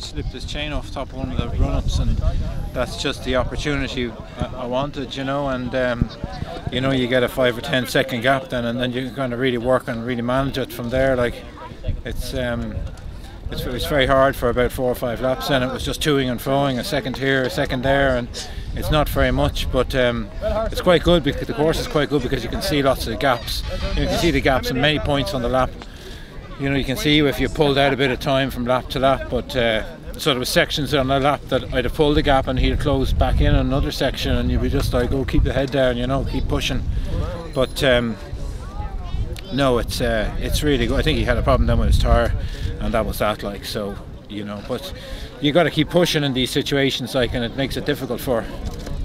slipped his chain off top of one of the run-ups, and that's just the opportunity I wanted, you know. And you know, you get a 5 or 10 second gap then, and then you can kind of really work and really manage it from there. Like it was very hard for about 4 or 5 laps, and it was just toing and froing, a second here, a second there, and it's not very much, but it's quite good because the course is quite good because you can see lots of gaps. You can see the gaps in many points on the lap. You know, you can see if you pulled out a bit of time from lap to lap, but so there was sections on the lap that I'd have pulled the gap and he'd have closed back in another section, and you'd be just like, oh, keep the head down, you know, keep pushing. But no, it's really good. I think he had a problem then with his tyre, and that was that, like, so, you know. But you got to keep pushing in these situations, like, and it makes it difficult for,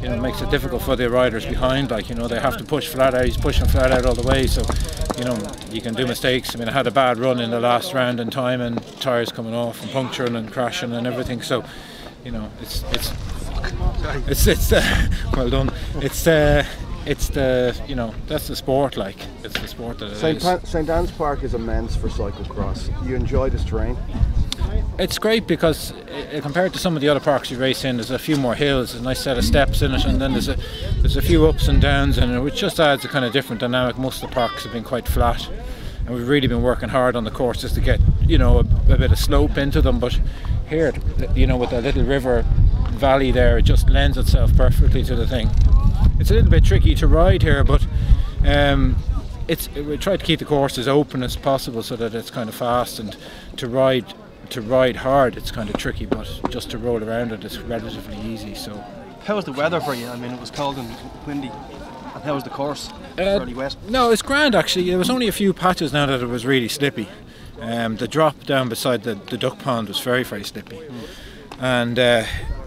you know, it makes it difficult for the riders behind, like, you know, they have to push flat out. He's pushing flat out all the way, so, you know, you can do mistakes. I mean, I had a bad run in the last round in time, and tyres coming off and puncturing and crashing and everything. So, you know, it's well done. It's the, you know, that's the sport, like, it's the sport that it is. St Anne's Park is immense for cyclocross. You enjoy this terrain? It's great because compared to some of the other parks you race in, there's a few more hills, there's a nice set of steps in it, and then there's a few ups and downs in it, which just adds a kind of different dynamic. Most of the parks have been quite flat, and we've really been working hard on the courses to get, you know, a bit of slope into them. But here, you know, with the little river valley there, it just lends itself perfectly to the thing. It's a little bit tricky to ride here, but we try to keep the course as open as possible so that it's kind of fast, and to ride hard it's kind of tricky, but just to roll around it is relatively easy. So how was the weather for you? I mean, it was cold and windy, and how was the course? Fairly wet? No, it's grand actually. There was only a few patches now that it was really slippy. The drop down beside the duck pond was very, very slippy, and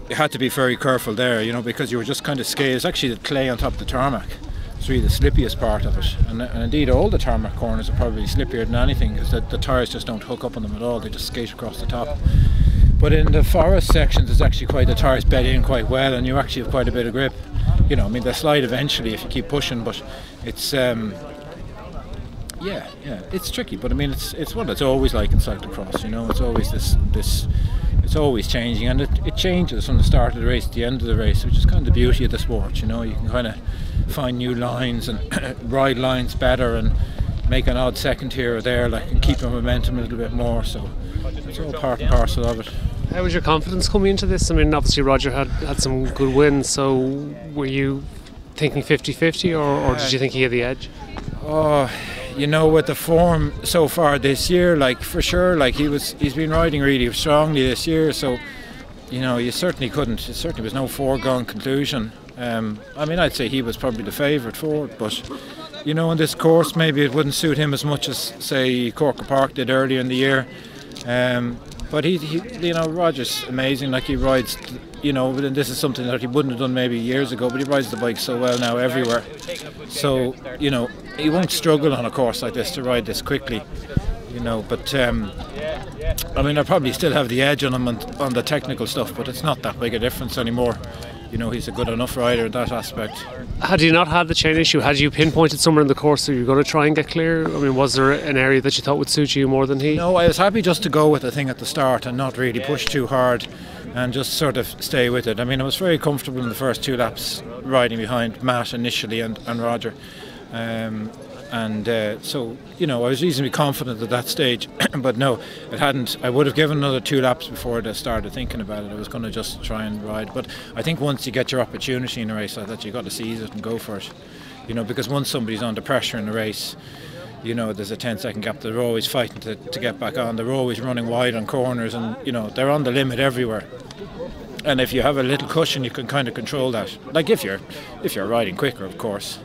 you had to be very careful there, you know, because you were just kind of scared. It's actually the clay on top of the tarmac. It's really the slippiest part of it, and indeed all the tarmac corners are probably slippier than anything, because the tyres just don't hook up on them at all, they just skate across the top. But in the forest sections, it's actually the tyres bed in quite well, and you actually have quite a bit of grip. You know, I mean, they slide eventually if you keep pushing, but it's yeah, it's tricky. But I mean, it's what it's always like in cyclocross, you know. It's always this it's always changing, and it changes from the start of the race to the end of the race, which is kind of the beauty of the sport, you know. You can kind of find new lines and ride lines better and make an odd second here or there, like, and keep your momentum a little bit more. So it's all part and parcel of it. How was your confidence coming into this? I mean, obviously Roger had some good wins, so were you thinking 50-50, or did you think he had the edge? Oh, you know, with the form so far this year, like, for sure, like, he's been riding really strongly this year, so, you know, it certainly was no foregone conclusion. I mean, I'd say he was probably the favourite for it, but, you know, in this course maybe it wouldn't suit him as much as, say, Corker Park did earlier in the year. But he you know, Roger's amazing. Like, he rides, you know, and this is something that he wouldn't have done maybe years ago, but he rides the bike so well now everywhere. So, you know, he won't struggle on a course like this to ride this quickly, you know. But I mean, I probably still have the edge on him on the technical stuff, but it's not that big a difference anymore. You know, he's a good enough rider in that aspect. Had you not had the chain issue, had you pinpointed somewhere in the course that you were going to try and get clear? I mean, was there an area that you thought would suit you more than he? No, I was happy just to go with the thing at the start and not really push too hard and just sort of stay with it. I mean, I was very comfortable in the first 2 laps riding behind Matt initially and Roger. So, you know, I was reasonably confident at that stage, but no, I would have given another 2 laps before I started thinking about it. I was going to just try and ride, but I think once you get your opportunity in a race like that, you've got to seize it and go for it, you know, because once somebody's under pressure in a race, you know, there's a 10-second gap, they're always fighting to get back on, they're always running wide on corners, and, you know, they're on the limit everywhere. And if you have a little cushion, you can kind of control that, like if you're riding quicker, of course.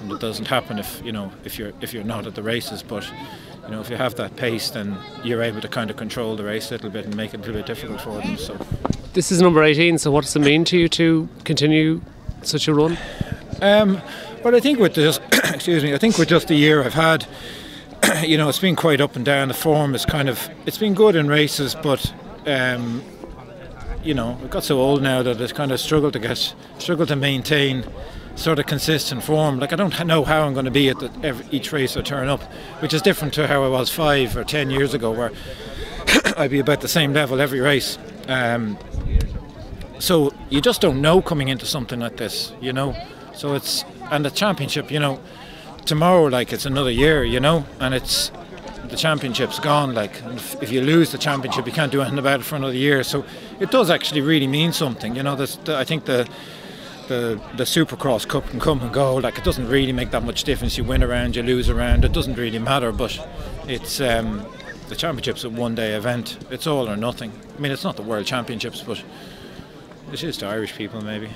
It doesn't happen if you're not at the races, but, you know, if you have that pace, then you're able to kind of control the race a little bit and make it a little bit difficult for them. So this is number 18, so what does it mean to you to continue such a run? But I think with just the year I've had, you know, it's been quite up and down. The form is it's been good in races, but you know, I've got so old now that it's kind of struggled to maintain sort of consistent form. Like, I don't know how I'm going to be at each race I turn up, which is different to how I was 5 or 10 years ago, where I'd be about the same level every race. So you just don't know coming into something like this, you know. So it's, and the championship, you know, tomorrow, like, it's another year, you know, and it's, the championship's gone. Like, if you lose the championship, you can't do anything about it for another year. So it does actually really mean something, you know. I think the Supercross Cup can come and go. Like, it doesn't really make that much difference. You win a round, you lose a round. It doesn't really matter. But it's the championship's a one-day event. It's all or nothing. I mean, it's not the World Championships, but it is to Irish people maybe.